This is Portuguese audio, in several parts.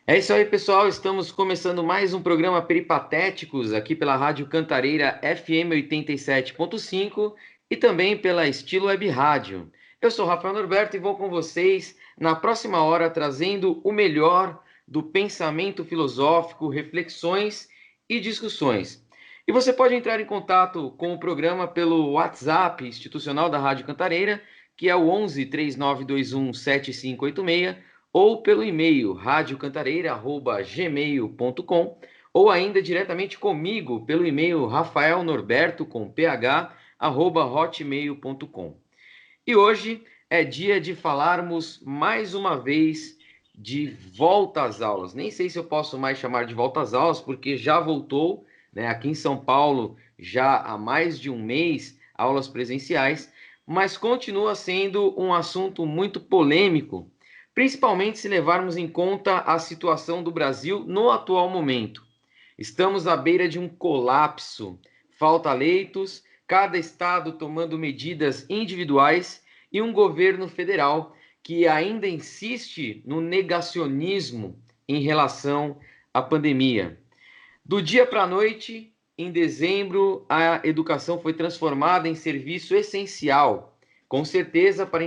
É isso aí, pessoal. Estamos começando mais um programa Peripatéticos aqui pela Rádio Cantareira FM 87.5 e também pela Estilo Web Rádio. Eu sou Rafael Norberto e vou com vocês na próxima hora trazendo o melhor do pensamento filosófico, reflexões e discussões. E você pode entrar em contato com o programa pelo WhatsApp institucional da Rádio Cantareira, que é o 11 3921 7586, ou pelo e-mail radiocantareira@gmail.com, ou ainda diretamente comigo pelo e-mail rafaelnorberto com ph @hotmail.com. E hoje é dia de falarmos mais uma vez de volta às aulas. Nem sei se eu posso mais chamar de volta às aulas, porque já voltou, né, aqui em São Paulo já há mais de um mês, aulas presenciais, mas continua sendo um assunto muito polêmico, principalmente se levarmos em conta a situação do Brasil no atual momento. Estamos à beira de um colapso, falta leitos, cada estado tomando medidas individuais e um governo federal que ainda insiste no negacionismo em relação à pandemia. Do dia para a noite, em dezembro, a educação foi transformada em serviço essencial, com certeza para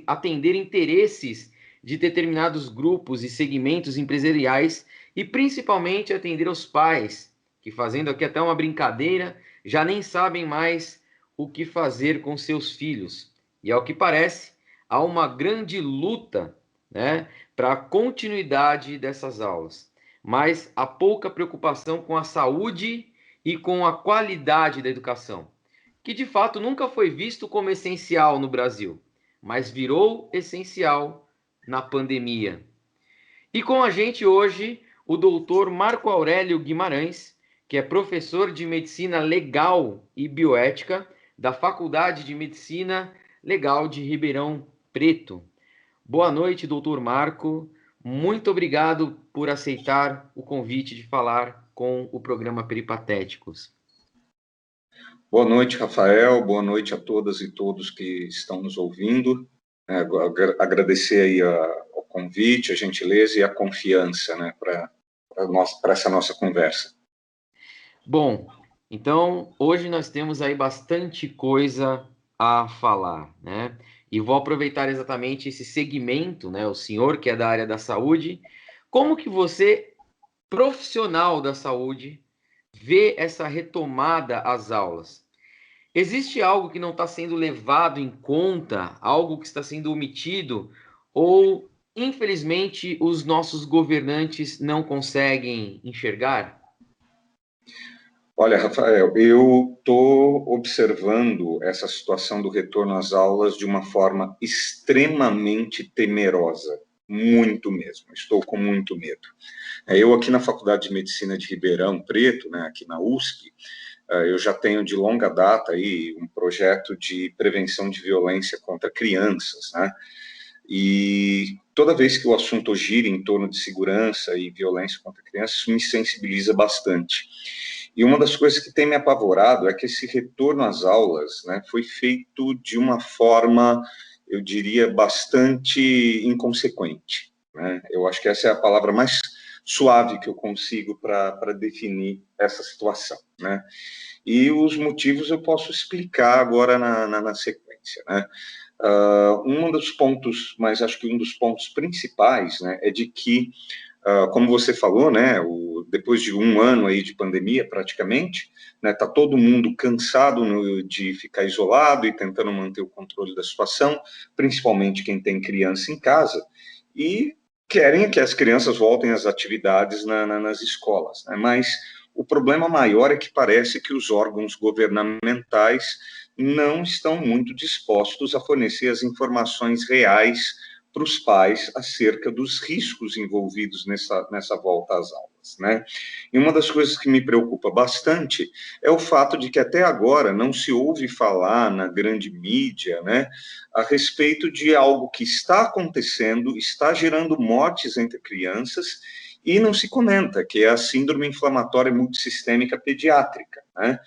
atender interesses de determinados grupos e segmentos empresariais e principalmente atender aos pais, que, fazendo aqui até uma brincadeira, já nem sabem mais o que fazer com seus filhos. E ao que parece, há uma grande luta, né, para a continuidade dessas aulas, mas há pouca preocupação com a saúde e com a qualidade da educação, que de fato nunca foi visto como essencial no Brasil, mas virou essencial na pandemia. E com a gente hoje, o doutor Marco Aurélio Guimarães, que é professor de Medicina Legal e Bioética da Faculdade de Medicina Legal de Ribeirão Preto. Boa noite, doutor Marco. Muito obrigado por aceitar o convite de falar com o programa Peripatéticos. Boa noite, Rafael. Boa noite a todas e todos que estão nos ouvindo. Agradecer aí o convite, a gentileza e a confiança, né, para essa nossa conversa. Bom, então hoje nós temos aí bastante coisa a falar, né? E vou aproveitar exatamente esse segmento, né? O senhor que é da área da saúde, como que você, profissional da saúde, vê essa retomada às aulas? Existe algo que não está sendo levado em conta, algo que está sendo omitido, ou, infelizmente, os nossos governantes não conseguem enxergar? Olha, Rafael, eu estou observando essa situação do retorno às aulas de uma forma extremamente temerosa, muito mesmo, estou com muito medo. Eu aqui na Faculdade de Medicina de Ribeirão Preto, né, aqui na USP, eu já tenho de longa data aí um projeto de prevenção de violência contra crianças, né? E toda vez que o assunto gira em torno de segurança e violência contra crianças, isso me sensibiliza bastante. E uma das coisas que tem me apavorado é que esse retorno às aulas, né, foi feito de uma forma, eu diria, bastante inconsequente, né? Eu acho que essa é a palavra mais suave que eu consigo para definir essa situação, né? E os motivos eu posso explicar agora na sequência, né? Um dos pontos, mas acho que um dos pontos principais, né, é de que, como você falou, né, depois de um ano aí de pandemia, praticamente, né, tá todo mundo cansado de ficar isolado e tentando manter o controle da situação, principalmente quem tem criança em casa, e querem que as crianças voltem às atividades nas escolas, né, mas o problema maior é que parece que os órgãos governamentais não estão muito dispostos a fornecer as informações reais para os pais acerca dos riscos envolvidos nessa volta às aulas, né? E uma das coisas que me preocupa bastante é o fato de que até agora não se ouve falar na grande mídia, né, a respeito de algo que está acontecendo, está gerando mortes entre crianças e não se comenta, que é a síndrome inflamatória multissistêmica pediátrica, né?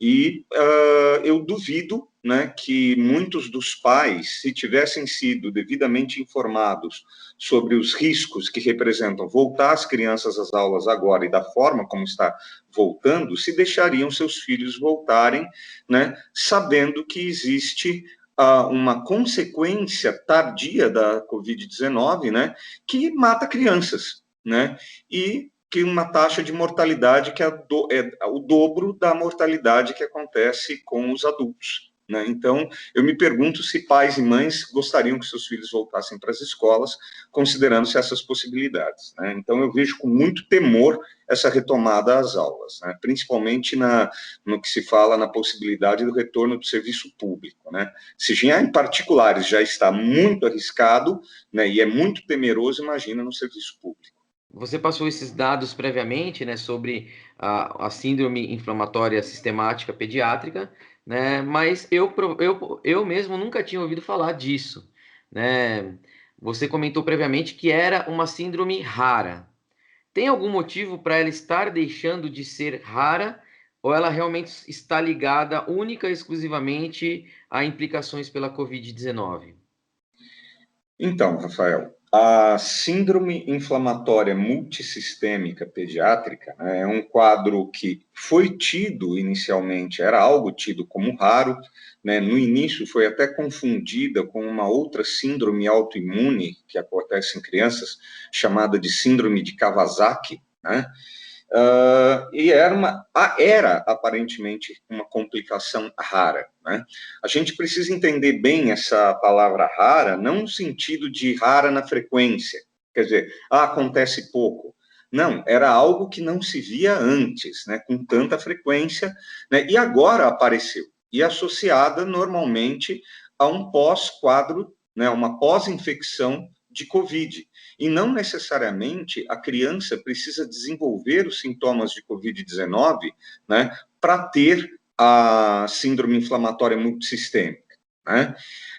E eu duvido, né, que muitos dos pais, se tivessem sido devidamente informados sobre os riscos que representam voltar as crianças às aulas agora e da forma como está voltando, se deixariam seus filhos voltarem, né, sabendo que existe uma consequência tardia da Covid-19, né, que mata crianças, né, e que uma taxa de mortalidade que é o dobro da mortalidade que acontece com os adultos. Né? Então, eu me pergunto se pais e mães gostariam que seus filhos voltassem para as escolas, considerando-se essas possibilidades. Né? Então, eu vejo com muito temor essa retomada às aulas, né? Principalmente no que se fala na possibilidade do retorno do serviço público. Né? Se já em particulares já está muito arriscado, né, e é muito temeroso, imagina no serviço público. Você passou esses dados previamente, né, sobre a síndrome inflamatória sistemática pediátrica, né, mas eu mesmo nunca tinha ouvido falar disso, né? Você comentou previamente que era uma síndrome rara. Tem algum motivo para ela estar deixando de ser rara ou ela realmente está ligada única e exclusivamente a implicações pela Covid-19? Então, Rafael, a síndrome inflamatória multissistêmica pediátrica, né, é um quadro que foi tido inicialmente, era algo tido como raro, né, no início foi até confundida com uma outra síndrome autoimune que acontece em crianças, chamada de síndrome de Kawasaki, né, e era aparentemente uma complicação rara. Né? A gente precisa entender bem essa palavra rara, não no sentido de rara na frequência, quer dizer, acontece pouco. Não, era algo que não se via antes, né, com tanta frequência, né, e agora apareceu, e associada normalmente a um pós-quadro, né, uma pós-infecção de Covid. E não necessariamente a criança precisa desenvolver os sintomas de Covid-19, né, para ter a síndrome inflamatória multissistêmica. Né?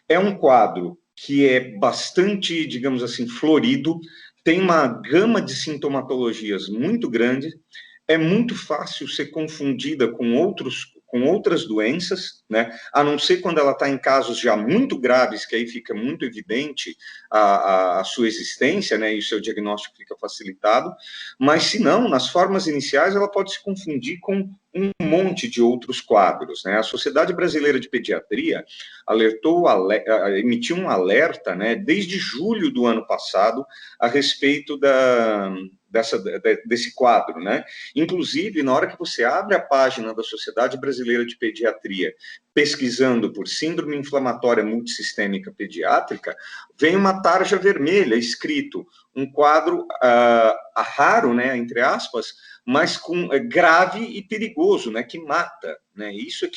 É um quadro que é bastante, digamos assim, florido, tem uma gama de sintomatologias muito grande, é muito fácil ser confundida com outras doenças, né? A não ser quando ela está em casos já muito graves, que aí fica muito evidente a sua existência, né? E o seu diagnóstico fica facilitado. Mas, se não, nas formas iniciais, ela pode se confundir com um monte de outros quadros, né? A Sociedade Brasileira de Pediatria emitiu um alerta, né? Desde julho do ano passado, a respeito desse quadro, né? Inclusive, na hora que você abre a página da Sociedade Brasileira de Pediatria, pesquisando por síndrome inflamatória multissistêmica pediátrica, vem uma tarja vermelha escrito um quadro raro, né, entre aspas, mas grave e perigoso, né, que mata, né? Isso é que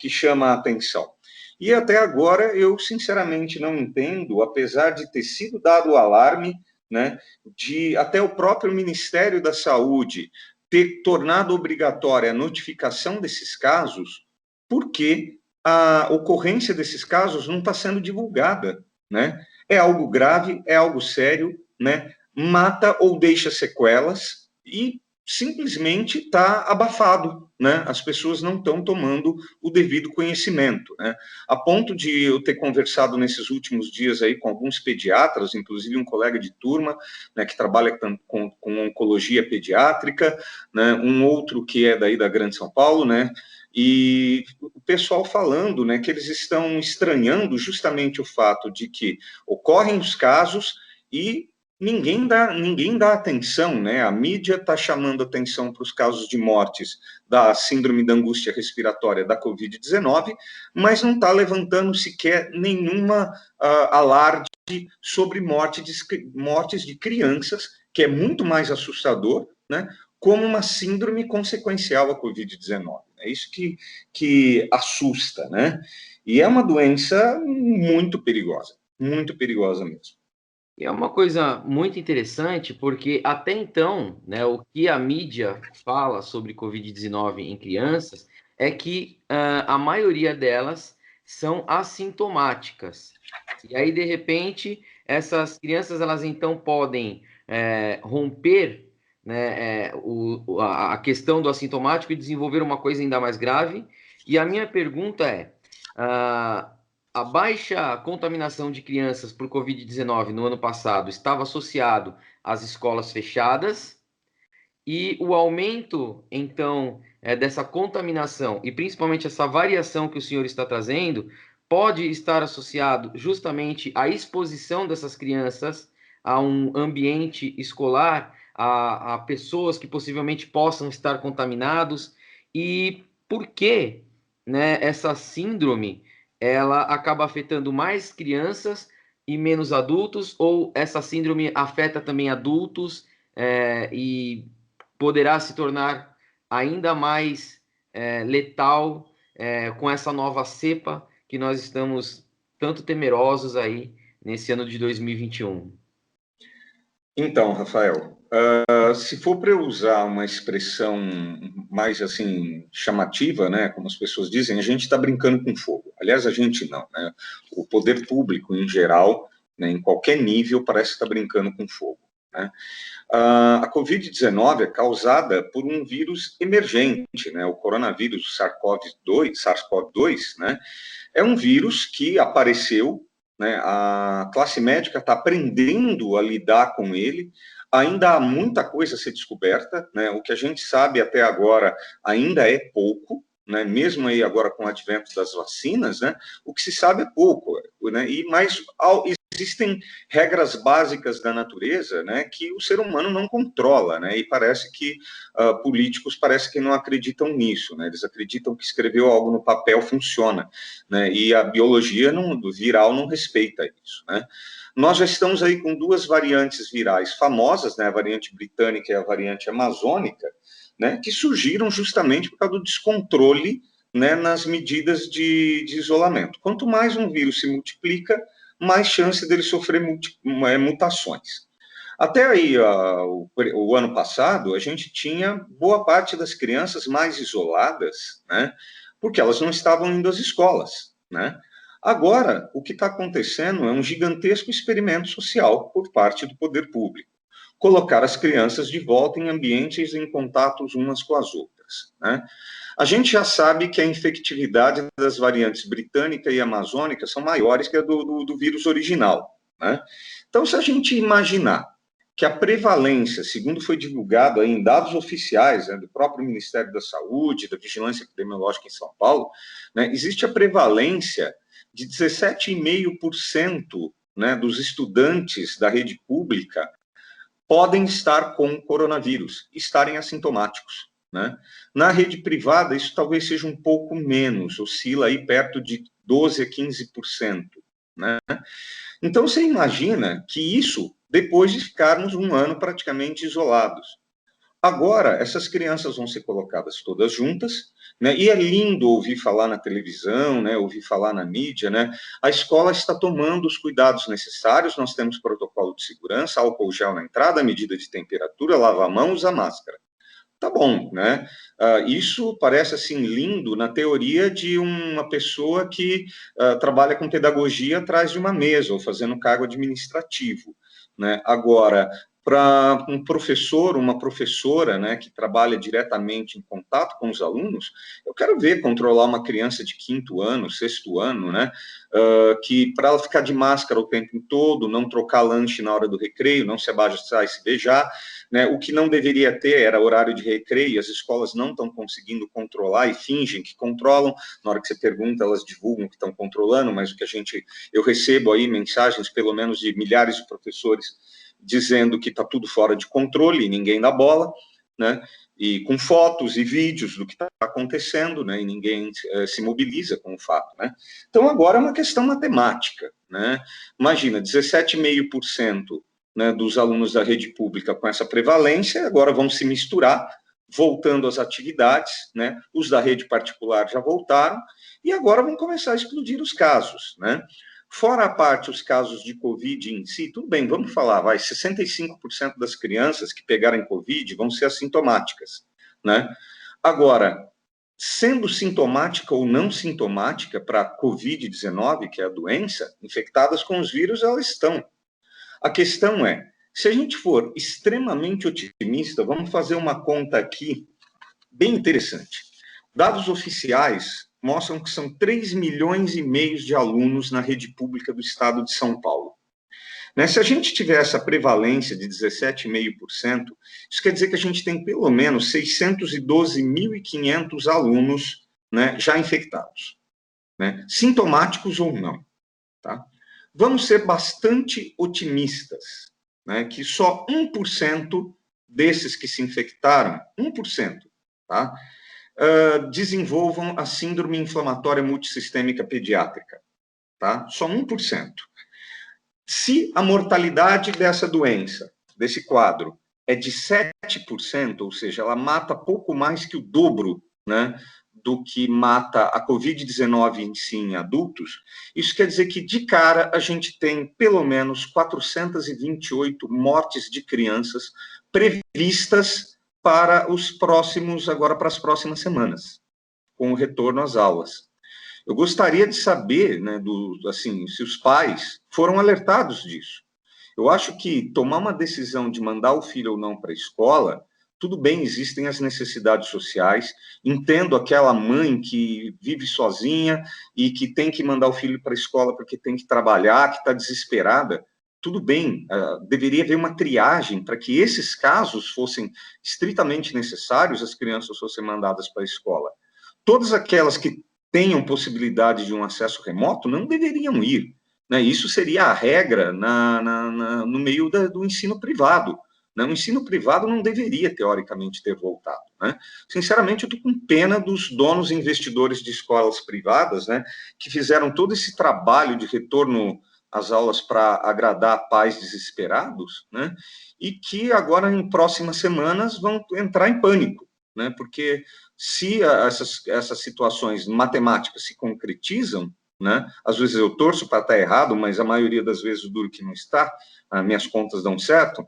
chama a atenção. E até agora eu sinceramente não entendo, apesar de ter sido dado o alarme, né, de até o próprio Ministério da Saúde ter tornado obrigatória a notificação desses casos, porque a ocorrência desses casos não está sendo divulgada, né? É algo grave, é algo sério, né? Mata ou deixa sequelas e simplesmente está abafado, né? As pessoas não estão tomando o devido conhecimento, né? A ponto de eu ter conversado nesses últimos dias aí com alguns pediatras, inclusive um colega de turma, né, que trabalha com oncologia pediátrica, né, um outro que é daí da Grande São Paulo, né, e o pessoal falando, né, que eles estão estranhando justamente o fato de que ocorrem os casos e ninguém dá atenção, né? A mídia está chamando atenção para os casos de mortes da síndrome da angústia respiratória da Covid-19, mas não está levantando sequer nenhuma alarde sobre mortes de crianças, que é muito mais assustador, né? Como uma síndrome consequencial à Covid-19. É isso que assusta, né? E é uma doença muito perigosa mesmo. E é uma coisa muito interessante, porque até então, né, o que a mídia fala sobre Covid-19 em crianças é que a maioria delas são assintomáticas. E aí, de repente, essas crianças elas então podem romper, né, a questão do assintomático e desenvolver uma coisa ainda mais grave. E a minha pergunta é: ah, a baixa contaminação de crianças por Covid-19 no ano passado estava associado às escolas fechadas e o aumento, então, dessa contaminação e principalmente essa variação que o senhor está trazendo pode estar associado justamente à exposição dessas crianças a um ambiente escolar, a pessoas que possivelmente possam estar contaminados e por que, né, essa síndrome ela acaba afetando mais crianças e menos adultos, ou essa síndrome afeta também adultos e poderá se tornar ainda mais letal com essa nova cepa que nós estamos tanto temerosos aí nesse ano de 2021. Então, Rafael, se for para eu usar uma expressão mais assim chamativa, né, como as pessoas dizem, a gente está brincando com fogo. Aliás, a gente não, né? O poder público em geral, né, em qualquer nível, parece estar brincando com fogo, né? A Covid-19 é causada por um vírus emergente, né? O coronavírus SARS-CoV-2, né? É um vírus que apareceu, né? A classe médica está aprendendo a lidar com ele. Ainda há muita coisa a ser descoberta, né? O que a gente sabe até agora ainda é pouco, né? Mesmo aí agora com o advento das vacinas, né? O que se sabe é pouco, né? Mas existem regras básicas da natureza, né, que o ser humano não controla, né, e parece que políticos parece que não acreditam nisso, né, eles acreditam que escreveu algo no papel funciona, né, e a biologia viral não respeita isso, né. Nós já estamos aí com duas variantes virais famosas, né, a variante britânica e a variante amazônica, né, que surgiram justamente por causa do descontrole, né, nas medidas de isolamento. Quanto mais um vírus se multiplica, mais chance dele sofrer mutações. Até aí, o ano passado, a gente tinha boa parte das crianças mais isoladas, né, porque elas não estavam indo às escolas, né. Agora, o que está acontecendo é um gigantesco experimento social por parte do poder público. Colocar as crianças de volta em ambientes em contatos umas com as outras, né. A gente já sabe que a infectividade das variantes britânica e amazônica são maiores que a do vírus original, né? Então, se a gente imaginar que a prevalência, segundo foi divulgado aí em dados oficiais, né, do próprio Ministério da Saúde, da Vigilância Epidemiológica em São Paulo, né, existe a prevalência de 17,5%, né, dos estudantes da rede pública podem estar com coronavírus, estarem assintomáticos, né? Na rede privada, isso talvez seja um pouco menos, oscila aí perto de 12 a 15%, né? Então, você imagina que isso depois de ficarmos um ano praticamente isolados. Agora, essas crianças vão ser colocadas todas juntas, né? E é lindo ouvir falar na televisão, né? Ouvir falar na mídia, né? A escola está tomando os cuidados necessários, nós temos protocolo de segurança, álcool gel na entrada, medida de temperatura, lava a mão, usa máscara. Tá bom, né? Isso parece assim lindo na teoria de uma pessoa que trabalha com pedagogia atrás de uma mesa ou fazendo cargo administrativo, né? Agora, para um professor, uma professora, né, que trabalha diretamente em contato com os alunos, eu quero ver controlar uma criança de quinto ano, sexto ano, né, que para ela ficar de máscara o tempo todo, não trocar lanche na hora do recreio, não se abaixar e se beijar, né, o que não deveria ter era horário de recreio, as escolas não estão conseguindo controlar e fingem que controlam, na hora que você pergunta, elas divulgam que estão controlando, mas o que eu recebo aí mensagens, pelo menos de milhares de professores, dizendo que está tudo fora de controle e ninguém dá bola, né, e com fotos e vídeos do que está acontecendo, né, e ninguém se mobiliza com o fato, né. Então, agora é uma questão matemática, né, imagina, 17,5%, né, dos alunos da rede pública com essa prevalência, agora vão se misturar, voltando às atividades, né, os da rede particular já voltaram, e agora vão começar a explodir os casos, né. Fora a parte os casos de Covid em si, tudo bem, vamos falar, 65% das crianças que pegarem Covid vão ser assintomáticas, né. Agora, sendo sintomática ou não sintomática para a Covid-19, que é a doença, infectadas com os vírus, elas estão. A questão é, se a gente for extremamente otimista, vamos fazer uma conta aqui bem interessante. Dados oficiais mostram que são 3,5 milhões de alunos na rede pública do estado de São Paulo. Né? Se a gente tiver essa prevalência de 17,5%, isso quer dizer que a gente tem pelo menos 612.500 alunos, né, já infectados, né, sintomáticos ou não. Tá? Vamos ser bastante otimistas, né, que só 1% desses que se infectaram, 1%, tá, desenvolvam a síndrome inflamatória multissistêmica pediátrica. Tá? Só 1%. Se a mortalidade dessa doença, desse quadro, é de 7%, ou seja, ela mata pouco mais que o dobro, né, do que mata a Covid-19 em si em adultos, isso quer dizer que, de cara, a gente tem pelo menos 428 mortes de crianças previstas para os próximos, agora para as próximas semanas, com o retorno às aulas. Eu gostaria de saber, né, assim, se os pais foram alertados disso. Eu acho que tomar uma decisão de mandar o filho ou não para a escola, tudo bem, existem as necessidades sociais, entendo aquela mãe que vive sozinha e que tem que mandar o filho para a escola porque tem que trabalhar, que está desesperada, tudo bem, deveria haver uma triagem para que esses casos fossem estritamente necessários, as crianças fossem mandadas para a escola. Todas aquelas que tenham possibilidade de um acesso remoto não deveriam ir. Né? Isso seria a regra no meio do ensino privado. Né? O ensino privado não deveria, teoricamente, ter voltado. Né? Sinceramente, eu estou com pena dos donos e investidores de escolas privadas, né, que fizeram todo esse trabalho de retorno às aulas para agradar pais desesperados, né, e que agora, em próximas semanas, vão entrar em pânico, né, porque se essas situações matemáticas se concretizam, né, às vezes eu torço para estar errado, mas a maioria das vezes o duro que não está, minhas contas dão certo.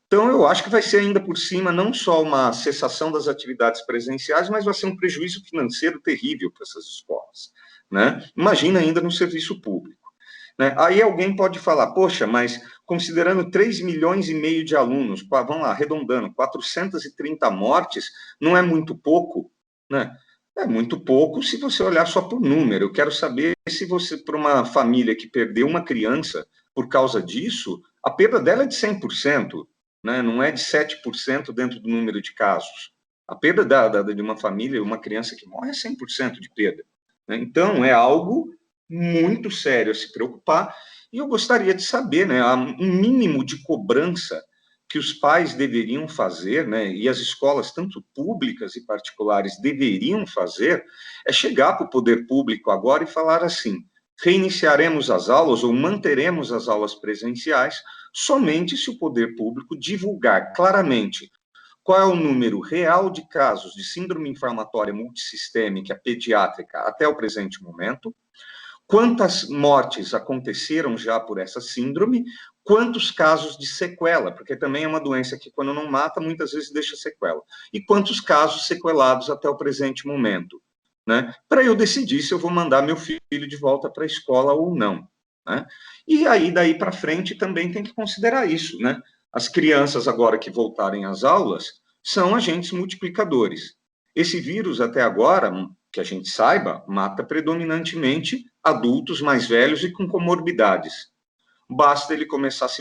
Então, eu acho que vai ser ainda por cima não só uma cessação das atividades presenciais, mas vai ser um prejuízo financeiro terrível para essas escolas. Né? Imagina ainda no serviço público. Né? Aí alguém pode falar, poxa, mas considerando 3,5 milhões de alunos, vamos lá, arredondando, 430 mortes, não é muito pouco? Né? É muito pouco se você olhar só por número. Eu quero saber se você, para uma família que perdeu uma criança por causa disso, a perda dela é de 100%. Né, não é de 7% dentro do número de casos. A perda de uma família, uma criança que morre é 100% de perda. Né? Então, é algo muito sério a se preocupar, e eu gostaria de saber, né, um mínimo de cobrança que os pais deveriam fazer, né, e as escolas, tanto públicas e particulares, deveriam fazer, é chegar para o poder público agora e falar assim, reiniciaremos as aulas ou manteremos as aulas presenciais somente se o poder público divulgar claramente qual é o número real de casos de síndrome inflamatória multissistêmica pediátrica até o presente momento, quantas mortes aconteceram já por essa síndrome, quantos casos de sequela, porque também é uma doença que, quando não mata, muitas vezes deixa sequela, e quantos casos sequelados até o presente momento, né? Para eu decidir se eu vou mandar meu filho de volta para a escola ou não. Né? E aí, daí para frente, também tem que considerar isso. Né? As crianças, agora que voltarem às aulas, são agentes multiplicadores. Esse vírus, até agora, que a gente saiba, mata predominantemente adultos mais velhos e com comorbidades. Basta ele começar a se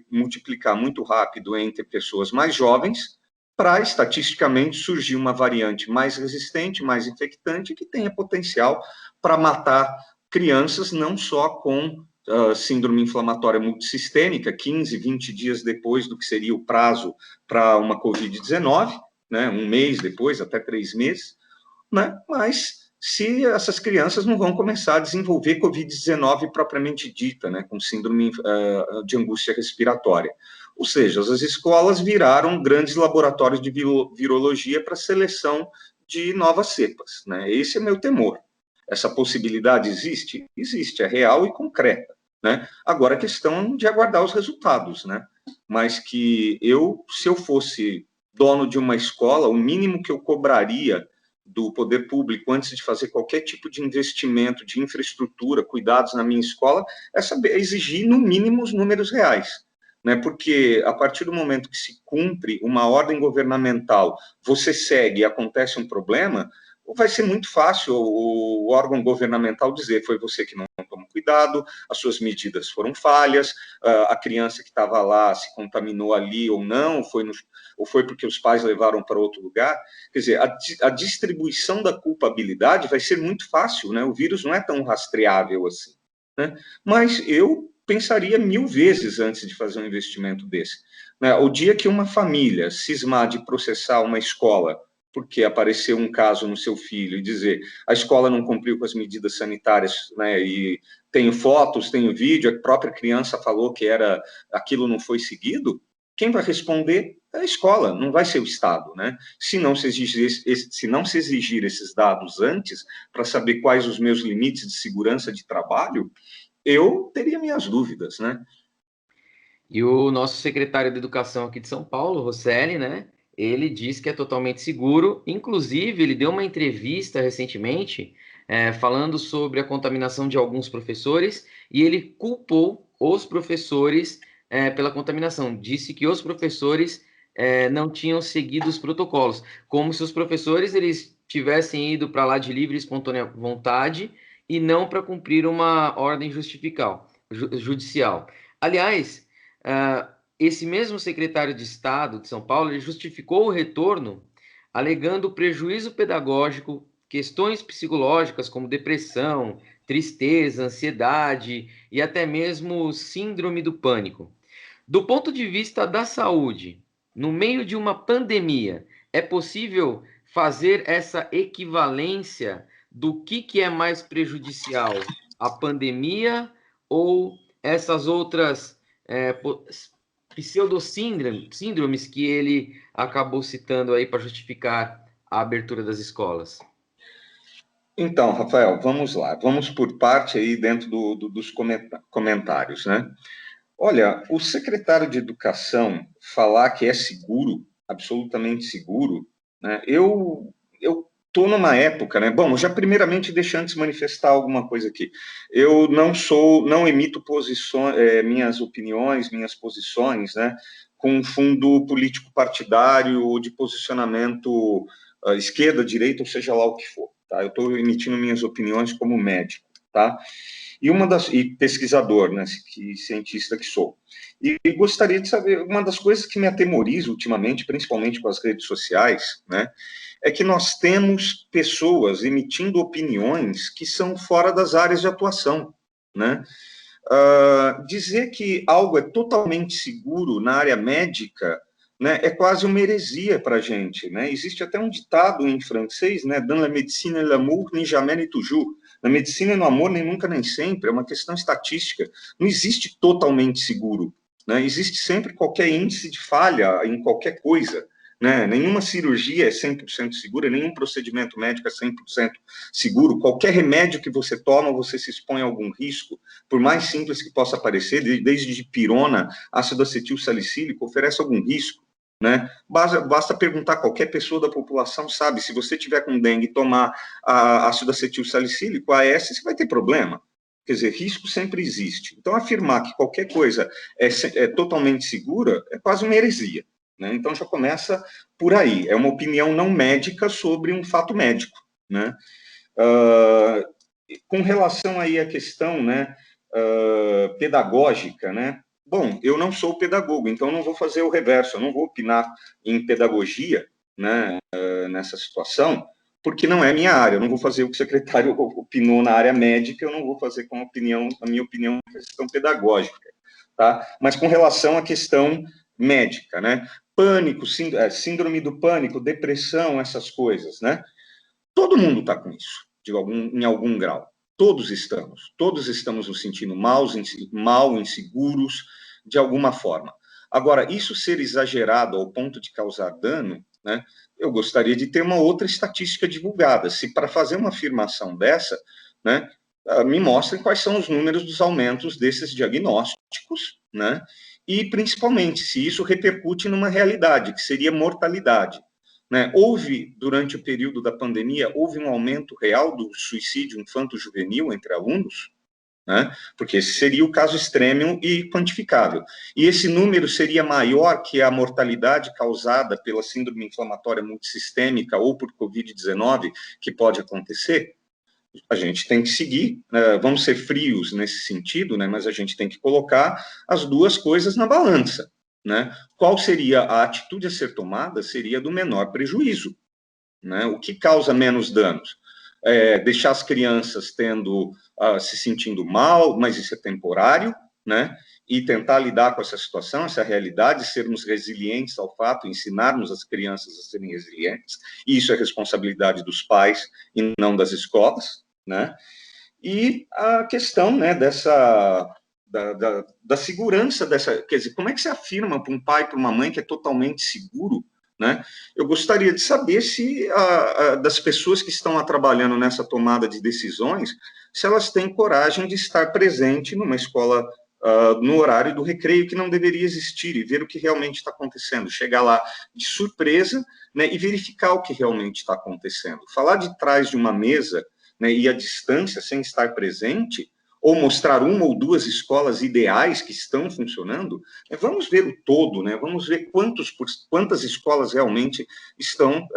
multiplicar muito rápido entre pessoas mais jovens, para, estatisticamente, surgir uma variante mais resistente, mais infectante, que tenha potencial para matar crianças não só com síndrome inflamatória multissistêmica, 15, 20 dias depois do que seria o prazo para uma Covid-19, né, um mês depois, até 3 meses, né, mas se essas crianças não vão começar a desenvolver Covid-19 propriamente dita, né, com síndrome de angústia respiratória. Ou seja, as escolas viraram grandes laboratórios de virologia para seleção de novas cepas. Né? Esse é meu temor. Essa possibilidade existe? Existe, é real e concreta. Né? Agora, a questão de aguardar os resultados. Né? Mas que se eu fosse dono de uma escola, o mínimo que eu cobraria do poder público antes de fazer qualquer tipo de investimento de infraestrutura, cuidados na minha escola, é exigir, no mínimo, os números reais. Né? Porque, a partir do momento que se cumpre uma ordem governamental, você segue e acontece um problema, vai ser muito fácil o órgão governamental dizer foi você que não tomou cuidado, as suas medidas foram falhas, a criança que estava lá se contaminou ali ou não, ou foi porque os pais levaram para outro lugar. Quer dizer, a distribuição da culpabilidade vai ser muito fácil, né? O vírus não é tão rastreável assim, né? Mas eu pensaria 1000 vezes antes de fazer um investimento desse. Né? O dia que uma família cismar de processar uma escola porque apareceu um caso no seu filho e dizer a escola não cumpriu com as medidas sanitárias, né, e tenho fotos, tenho vídeo, a própria criança falou que aquilo não foi seguido, quem vai responder é a escola, não vai ser o Estado, né? Se não se exigir esses dados antes, para saber quais os meus limites de segurança de trabalho, eu teria minhas dúvidas, né? E o nosso secretário de Educação aqui de São Paulo, Rosselli, né? Ele diz que é totalmente seguro. Inclusive, ele deu uma entrevista recentemente, falando sobre a contaminação de alguns professores e ele culpou os professores, pela contaminação. Disse que os professores, não tinham seguido os protocolos, como se os professores eles tivessem ido para lá de livre e espontânea vontade e não para cumprir uma ordem judicial. Aliás, esse mesmo secretário de Estado de São Paulo ele justificou o retorno alegando prejuízo pedagógico, questões psicológicas como depressão, tristeza, ansiedade e até mesmo síndrome do pânico. Do ponto de vista da saúde, no meio de uma pandemia, é possível fazer essa equivalência do que é mais prejudicial, a pandemia ou essas outras pseudosíndromes que ele acabou citando aí para justificar a abertura das escolas? Então, Rafael, vamos lá. Vamos por parte aí dentro dos comentários, né? Olha, o secretário de Educação falar que é seguro, absolutamente seguro, né? Eu estou numa época, né? Bom, já primeiramente deixa antes manifestar alguma coisa aqui. Eu não emito posições, minhas opiniões, minhas posições, né? Com fundo político partidário ou de posicionamento esquerda, direita, ou seja lá o que for. Tá? Eu estou emitindo minhas opiniões como médico, tá? E pesquisador, né, cientista que sou. E gostaria de saber, uma das coisas que me atemoriza ultimamente, principalmente com as redes sociais, né, é que nós temos pessoas emitindo opiniões que são fora das áreas de atuação, né? Dizer que algo é totalmente seguro na área médica, né, é quase uma heresia para a gente, né? Existe até um ditado em francês, né? Dans la médecine et l'amour, ni jamais ni toujours. Na medicina e no amor, nem nunca nem sempre, é uma questão estatística. Não existe totalmente seguro, né? Existe sempre qualquer índice de falha em qualquer coisa, né? Nenhuma cirurgia é 100% segura, nenhum procedimento médico é 100% seguro. Qualquer remédio que você toma, você se expõe a algum risco, por mais simples que possa parecer, desde dipirona, ácido acetil salicílico, oferece algum risco. Né? Basta perguntar, qualquer pessoa da população sabe, se você tiver com dengue e tomar ácido acetil salicílico, AS, você vai ter problema. Quer dizer, risco sempre existe. Então, afirmar que qualquer coisa é totalmente segura é quase uma heresia. Né? Então, já começa por aí. É uma opinião não médica sobre um fato médico. Né? Com relação aí à questão, né, pedagógica, né? Bom, eu não sou pedagogo, então não vou fazer o reverso, eu não vou opinar em pedagogia, né, nessa situação, porque não é minha área, eu não vou fazer o que o secretário opinou na área médica, eu não vou fazer com a minha opinião, questão pedagógica, tá? Mas com relação à questão médica, né? Pânico, síndrome do pânico, depressão, essas coisas, né? Todo mundo está com isso, em algum grau. Todos estamos nos sentindo mal, inseguros, de alguma forma. Agora, isso ser exagerado ao ponto de causar dano, né, eu gostaria de ter uma outra estatística divulgada. Se para fazer uma afirmação dessa, né, me mostrem quais são os números dos aumentos desses diagnósticos, né, e principalmente se isso repercute numa realidade, que seria mortalidade. Né? Durante o período da pandemia, houve um aumento real do suicídio infanto-juvenil entre alunos? né? Porque esse seria o caso extremo e quantificável. E esse número seria maior que a mortalidade causada pela síndrome inflamatória multissistêmica ou por Covid-19, que pode acontecer? A gente tem que seguir, vamos ser frios nesse sentido, né, mas a gente tem que colocar as duas coisas na balança. Né? Qual seria a atitude a ser tomada? Seria do menor prejuízo. Né? O que causa menos danos? Deixar as crianças se sentindo mal, mas isso é temporário, né? E tentar lidar com essa situação, essa realidade, sermos resilientes ao fato, ensinarmos as crianças a serem resilientes, e isso é responsabilidade dos pais e não das escolas, né? E a questão, né, da segurança dessa, quer dizer, como é que se afirma para um pai, para uma mãe que é totalmente seguro, né? Eu gostaria de saber se das pessoas que estão trabalhando nessa tomada de decisões, se elas têm coragem de estar presente numa escola no horário do recreio, que não deveria existir, e ver o que realmente está acontecendo, chegar lá de surpresa, né, e verificar o que realmente está acontecendo. Falar de trás de uma mesa, né, e à distância, sem estar presente, ou mostrar uma ou duas escolas ideais que estão funcionando, vamos ver o todo, né? Vamos ver quantas escolas realmente estão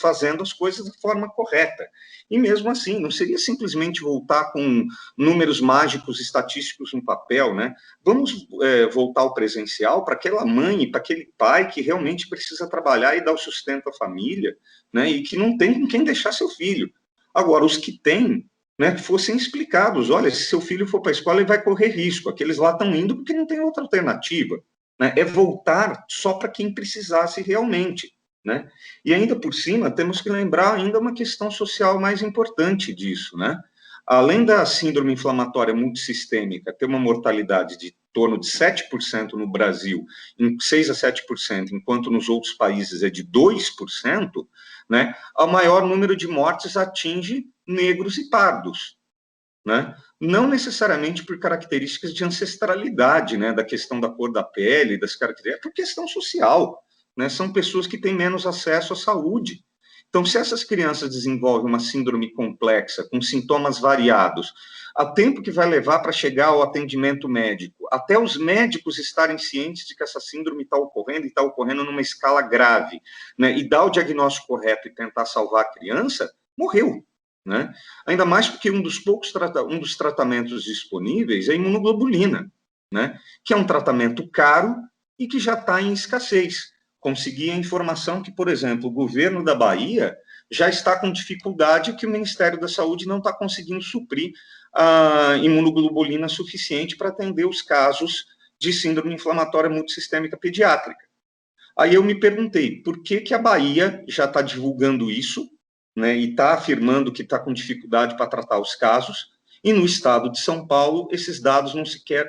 fazendo as coisas da forma correta. E mesmo assim, não seria simplesmente voltar com números mágicos estatísticos no papel, né? Vamos voltar ao presencial para aquela mãe e para aquele pai que realmente precisa trabalhar e dar o sustento à família, né? E que não tem com quem deixar seu filho. Agora, os que têm, né, que fossem explicados, olha, se seu filho for para a escola, ele vai correr risco, aqueles lá estão indo porque não tem outra alternativa, né? É voltar só para quem precisasse realmente, né? E ainda por cima, temos que lembrar ainda uma questão social mais importante disso, né? Além da síndrome inflamatória multissistêmica ter uma mortalidade de torno de 7% no Brasil, em 6 a 7%, enquanto nos outros países é de 2%, né? O maior número de mortes atinge negros e pardos, né? Não necessariamente por características de ancestralidade, né? Da questão da cor da pele, das características, é por questão social, né? São pessoas que têm menos acesso à saúde. Então, se essas crianças desenvolvem uma síndrome complexa, com sintomas variados, a tempo que vai levar para chegar ao atendimento médico, até os médicos estarem cientes de que essa síndrome está ocorrendo e está ocorrendo numa escala grave, né, e dar o diagnóstico correto e tentar salvar a criança, morreu. Né? Ainda mais porque um dos tratamentos disponíveis é a imunoglobulina, né, que é um tratamento caro e que já está em escassez. Consegui a informação que, por exemplo, o governo da Bahia já está com dificuldade, que o Ministério da Saúde não está conseguindo suprir a imunoglobulina suficiente para atender os casos de síndrome inflamatória multissistêmica pediátrica. Aí eu me perguntei, por que a Bahia já está divulgando isso, né, e está afirmando que está com dificuldade para tratar os casos, e no estado de São Paulo esses dados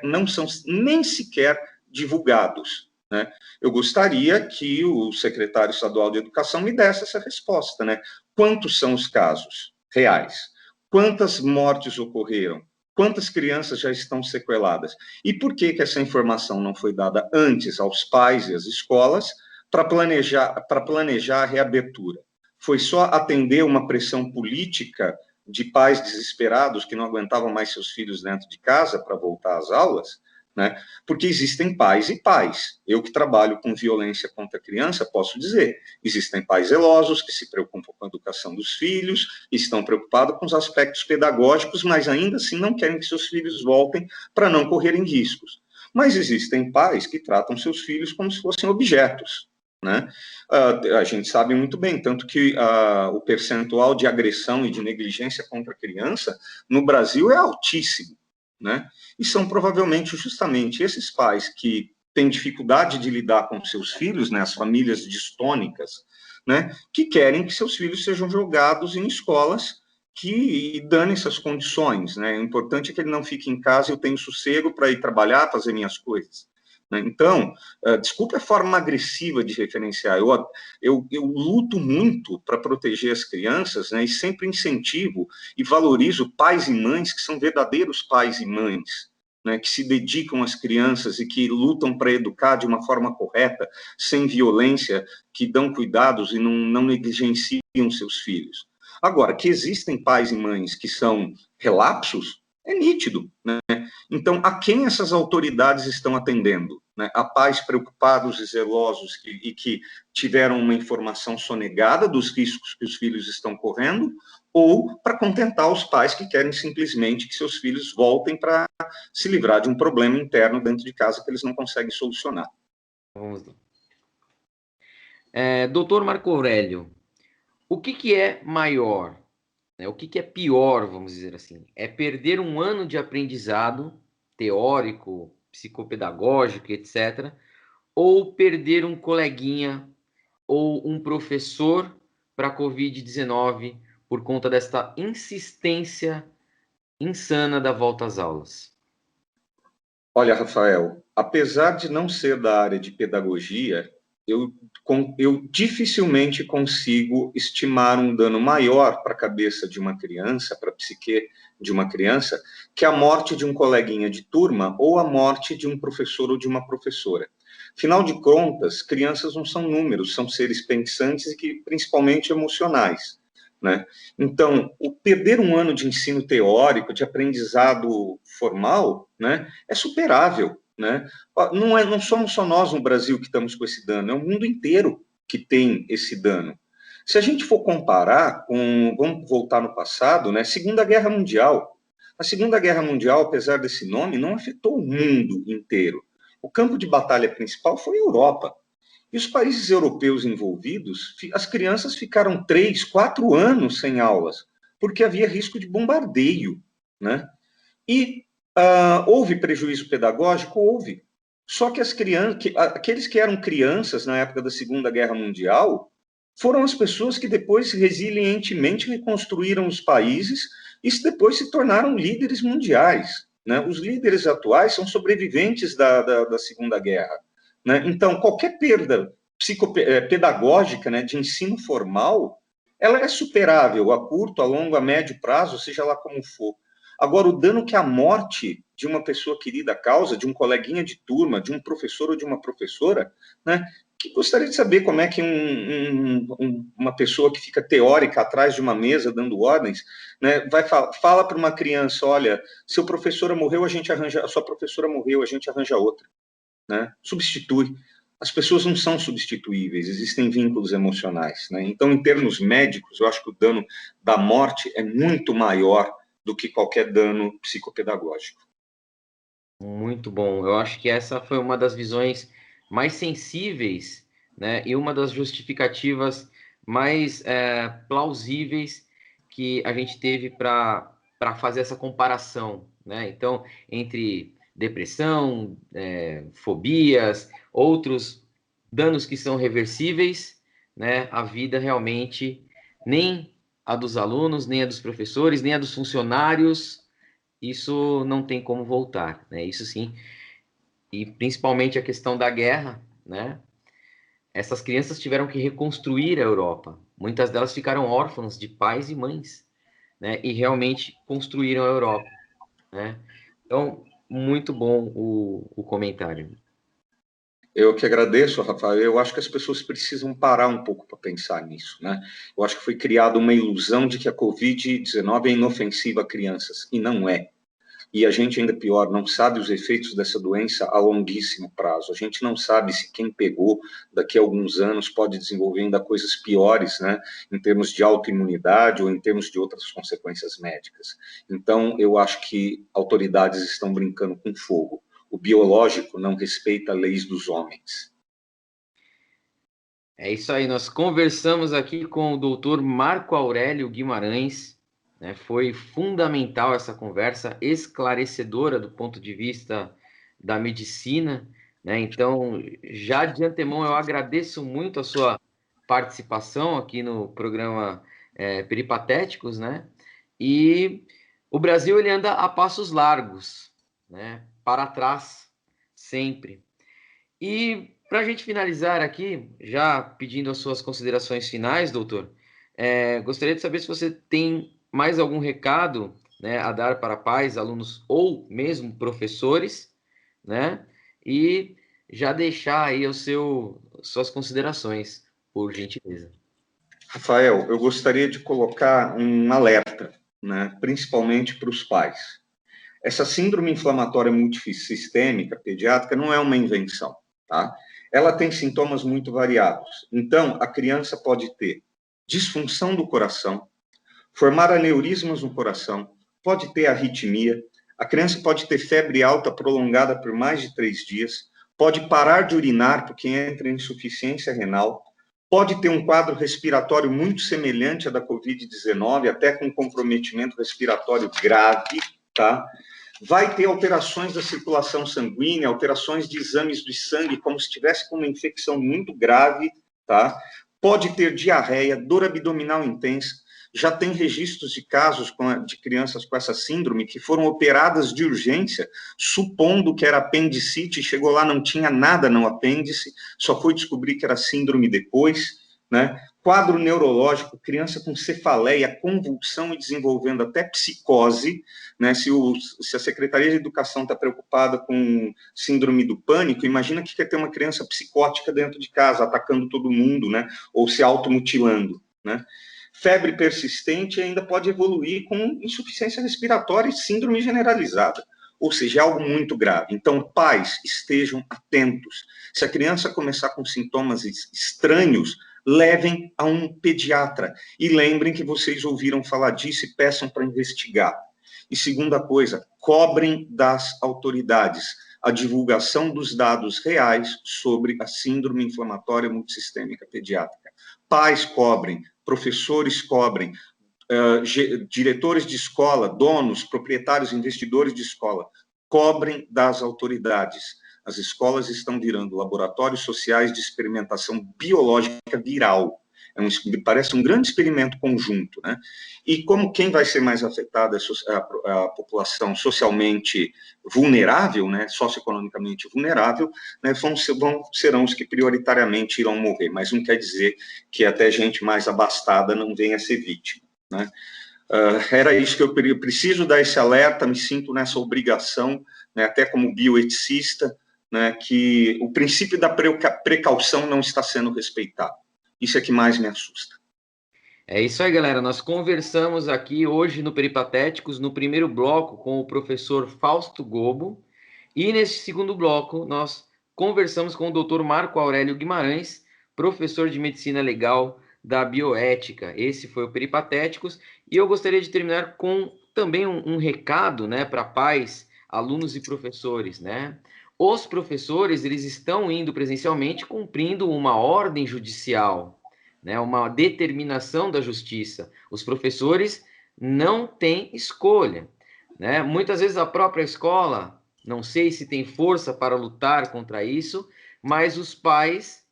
não são nem sequer divulgados. Né? Eu gostaria que o secretário estadual de Educação me desse essa resposta. Né? Quantos são os casos reais? Quantas mortes ocorreram? Quantas crianças já estão sequeladas? E por que essa informação não foi dada antes aos pais e às escolas para planejar a reabertura? Foi só atender uma pressão política de pais desesperados que não aguentavam mais seus filhos dentro de casa para voltar às aulas? Né? Porque existem pais e pais. Eu que trabalho com violência contra a criança, posso dizer, existem pais zelosos que se preocupam com a educação dos filhos, estão preocupados com os aspectos pedagógicos, mas ainda assim não querem que seus filhos voltem para não correrem riscos. Mas existem pais que tratam seus filhos como se fossem objetos. Né? A gente sabe muito bem, tanto que o percentual de agressão e de negligência contra a criança no Brasil é altíssimo. Né? E são provavelmente justamente esses pais que têm dificuldade de lidar com seus filhos, né, as famílias distônicas, né, que querem que seus filhos sejam jogados em escolas que danem essas condições. Né? O importante é que ele não fique em casa e eu tenho sossego para ir trabalhar, fazer minhas coisas. Né? Então, desculpe a forma agressiva de referenciar, eu luto muito para proteger as crianças, né, e sempre incentivo e valorizo pais e mães que são verdadeiros pais e mães, né, que se dedicam às crianças e que lutam para educar de uma forma correta, sem violência, que dão cuidados e não negligenciam seus filhos. Agora, que existem pais e mães que são relapsos, É nítido, né? Então, a quem essas autoridades estão atendendo? Né? A pais preocupados e zelosos que tiveram uma informação sonegada dos riscos que os filhos estão correndo, ou para contentar os pais que querem simplesmente que seus filhos voltem para se livrar de um problema interno dentro de casa que eles não conseguem solucionar. Vamos lá. Doutor Marco Aurélio, o que é maior? Né? O que é pior, vamos dizer assim? É perder um ano de aprendizado teórico, psicopedagógico, etc., ou perder um coleguinha ou um professor para a Covid-19 por conta desta insistência insana da volta às aulas? Olha, Rafael, apesar de não ser da área de pedagogia, eu dificilmente consigo estimar um dano maior para a cabeça de uma criança, para a psique de uma criança, que a morte de um coleguinha de turma ou a morte de um professor ou de uma professora. Afinal de contas, crianças não são números, são seres pensantes e que, principalmente emocionais. Né? Então, o perder um ano de ensino teórico, de aprendizado formal, né, é superável. Né? Não somos só nós no Brasil que estamos com esse dano, é o mundo inteiro que tem esse dano. Se a gente for comparar com, vamos voltar no passado, né, Segunda Guerra Mundial. A Segunda Guerra Mundial, apesar desse nome, não afetou o mundo inteiro. O campo de batalha principal foi a Europa. E os países europeus envolvidos, as crianças ficaram 3, 4 anos sem aulas, porque havia risco de bombardeio. Né? E houve prejuízo pedagógico? Houve. Só que aqueles que eram crianças na época da Segunda Guerra Mundial foram as pessoas que depois resilientemente reconstruíram os países e depois se tornaram líderes mundiais. Né? Os líderes atuais são sobreviventes da Segunda Guerra. Né? Então, qualquer perda pedagógica, né, de ensino formal, ela é superável a curto, a longo, a médio prazo, seja lá como for. Agora, o dano que a morte de uma pessoa querida causa, de um coleguinha de turma, de um professor ou de uma professora, né, que gostaria de saber como é que uma pessoa que fica teórica atrás de uma mesa dando ordens, né, fala para uma criança, olha, seu professora morreu, a sua professora morreu, a gente arranja outra. Né? Substitui. As pessoas não são substituíveis, existem vínculos emocionais. Né? Então, em termos médicos, eu acho que o dano da morte é muito maior do que qualquer dano psicopedagógico. Muito bom. Eu acho que essa foi uma das visões mais sensíveis, né, e uma das justificativas mais plausíveis que a gente teve para fazer essa comparação, né? Então, entre depressão, fobias, outros danos que são reversíveis, né? A vida realmente, nem a dos alunos, nem a dos professores, nem a dos funcionários, isso não tem como voltar, né? Isso sim. E principalmente a questão da guerra, né? Essas crianças tiveram que reconstruir a Europa. Muitas delas ficaram órfãs de pais e mães, né? E realmente construíram a Europa, né? Então, muito bom o comentário. Eu que agradeço, Rafael. Eu acho que as pessoas precisam parar um pouco para pensar nisso. Né? Eu acho que foi criada uma ilusão de que a Covid-19 é inofensiva a crianças, e não é. E a gente, ainda pior, não sabe os efeitos dessa doença a longuíssimo prazo. A gente não sabe se quem pegou daqui a alguns anos pode desenvolver ainda coisas piores, né, em termos de autoimunidade ou em termos de outras consequências médicas. Então, eu acho que autoridades estão brincando com fogo. O biológico não respeita leis dos homens. É isso aí, nós conversamos aqui com o doutor Marco Aurélio Guimarães, né? Foi fundamental essa conversa, esclarecedora do ponto de vista da medicina, né? Então, já de antemão, eu agradeço muito a sua participação aqui no programa Peripatéticos, né? E o Brasil, ele anda a passos largos, né? Para trás, sempre. E para a gente finalizar aqui, já pedindo as suas considerações finais, doutor, gostaria de saber se você tem mais algum recado, né, a dar para pais, alunos ou mesmo professores, né? E já deixar aí suas considerações, por gentileza. Rafael, eu gostaria de colocar um alerta, né, principalmente para os pais. Essa síndrome inflamatória multissistêmica pediátrica não é uma invenção, tá? Ela tem sintomas muito variados. Então, a criança pode ter disfunção do coração, formar aneurismas no coração, pode ter arritmia, a criança pode ter febre alta prolongada por mais de 3 dias, pode parar de urinar porque entra em insuficiência renal, pode ter um quadro respiratório muito semelhante à da Covid-19, até com comprometimento respiratório grave, tá? Vai ter alterações da circulação sanguínea, alterações de exames de sangue, como se tivesse com uma infecção muito grave, tá? Pode ter diarreia, dor abdominal intensa. Já tem registros de casos de crianças com essa síndrome que foram operadas de urgência, supondo que era apendicite, chegou lá, não tinha nada no apêndice, só foi descobrir que era síndrome depois, né? Quadro neurológico, criança com cefaleia, convulsão e desenvolvendo até psicose, né? Se a Secretaria de Educação está preocupada com síndrome do pânico, imagina que quer ter uma criança psicótica dentro de casa, atacando todo mundo, né? Ou se automutilando, né? Febre persistente ainda pode evoluir com insuficiência respiratória e síndrome generalizada, ou seja, é algo muito grave. Então, pais, estejam atentos. Se a criança começar com sintomas estranhos, levem a um pediatra. E lembrem que vocês ouviram falar disso e peçam para investigar. E segunda coisa, cobrem das autoridades a divulgação dos dados reais sobre a síndrome inflamatória multissistêmica pediátrica. Pais cobrem, professores cobrem, diretores de escola, donos, proprietários, investidores de escola, cobrem das autoridades. As escolas estão virando laboratórios sociais de experimentação biológica viral. Parece um grande experimento conjunto, né? E como quem vai ser mais afetada é a população socialmente vulnerável, né, socioeconomicamente vulnerável, né, serão os que prioritariamente irão morrer, mas não quer dizer que até gente mais abastada não venha a ser vítima, né? Era isso que eu preciso dar esse alerta, me sinto nessa obrigação, né, até como bioeticista, né, que o princípio da precaução não está sendo respeitado. Isso é que mais me assusta. É isso aí, galera. Nós conversamos aqui hoje no Peripatéticos, no primeiro bloco, com o professor Fausto Gobo. E nesse segundo bloco, nós conversamos com o Dr. Marco Aurélio Guimarães, professor de Medicina Legal da Bioética. Esse foi o Peripatéticos. E eu gostaria de terminar com também um recado, né, para pais, alunos e professores, né? Os professores, eles estão indo presencialmente cumprindo uma ordem judicial, né, uma determinação da justiça. Os professores não têm escolha, né? Muitas vezes a própria escola, não sei se tem força para lutar contra isso, mas os pais,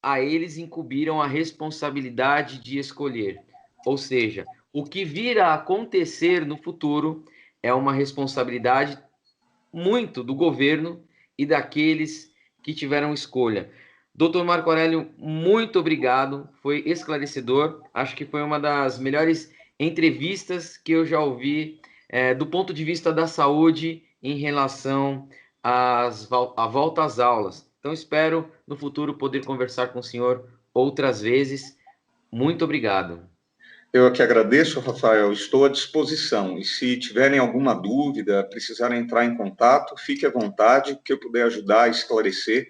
a eles incumbiram a responsabilidade de escolher. Ou seja, o que vir a acontecer no futuro é uma responsabilidade muito do governo e daqueles que tiveram escolha. Doutor Marco Aurélio, muito obrigado, foi esclarecedor, acho que foi uma das melhores entrevistas que eu já ouvi do ponto de vista da saúde em relação à volta às aulas. Então, espero no futuro poder conversar com o senhor outras vezes. Muito obrigado. Eu que agradeço, Rafael, estou à disposição. E se tiverem alguma dúvida, precisarem entrar em contato, fique à vontade, que eu puder ajudar a esclarecer.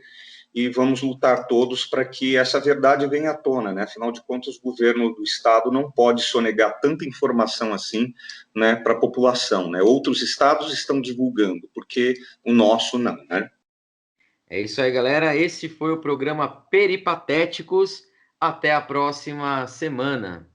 E vamos lutar todos para que essa verdade venha à tona, né? Afinal de contas, o governo do estado não pode sonegar tanta informação assim, né, para a população, né? Outros estados estão divulgando, porque o nosso não, né? É isso aí, galera. Esse foi o programa Peripatéticos. Até a próxima semana.